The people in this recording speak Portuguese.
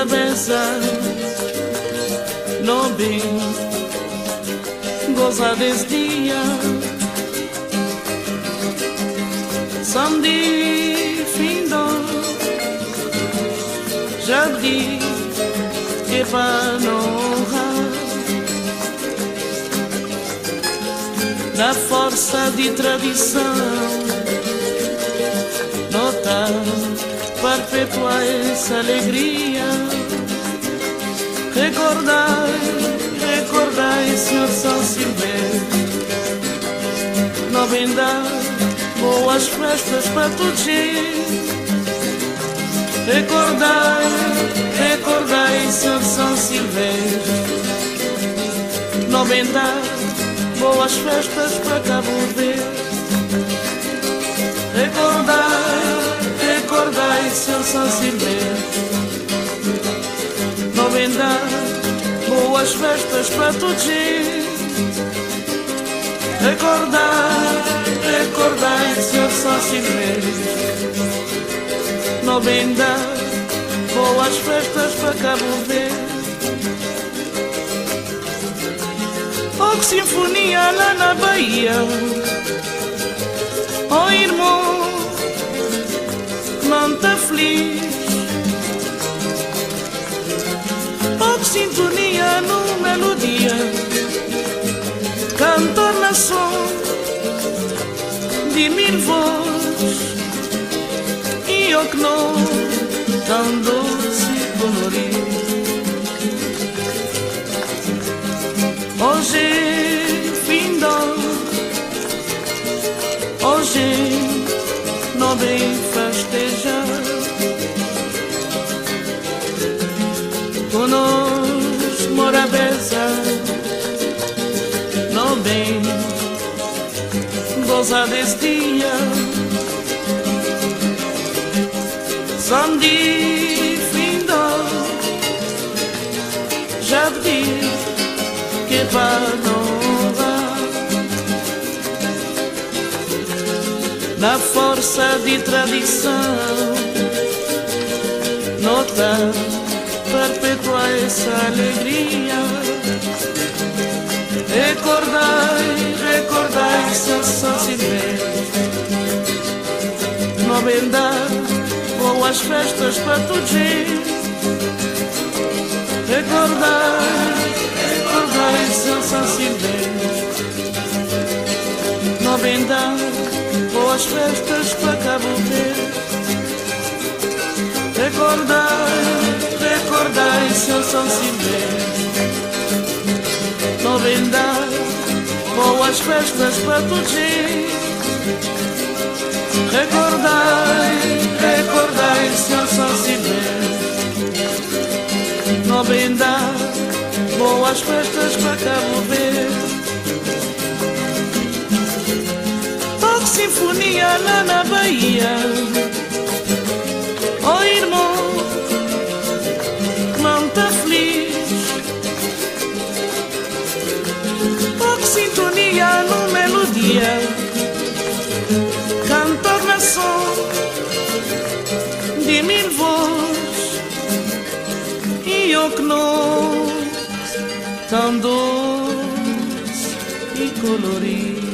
morabeza, no bem, goza desse dia. Samedi, findo, já di que para honrar na força de tradição, nota perpetuar essa alegria. Recordai, Senhor São Silvestre, não vem dar boas festas para todos. Recordai, Senhor São Silvestre, não vem dar boas festas para Cabo Verde. Recordai, Senhor São Silvestre, não vem dar boas festas para todos. Recordai, Senhor São Silvestre, não vem dar boas festas para Cabo Verde. Oh, que sinfonia lá na Bahia, oh irmão, não tá feliz. Oh, que sintonia no melodia, cantor na som de mil vozes, e eu que não tão doce e colorido. Hoje, findo, hoje não vem festejar conosco, morabeza, não vem gozar desse dia. Samedi, findo, já pedi que para honrar na força de tradição, nota perpetuar essa alegria. Recordai, São Silvestre, não vem dar boas festas para todos. Recordai, São Silvestre, não vem dar boas festas para Cabo Verde. Recordai, São Silvestre, não vem dar boas festas para todos. Recordai, São Silvestre, não vem dar boas festas para Cabo Verde. Oh, que sinfonia lá na Bahia, oh irmão, não tá feliz. Oh, que sintonia no melodia, cantor na som de mil vozes, e eu que não tão doce e colorido.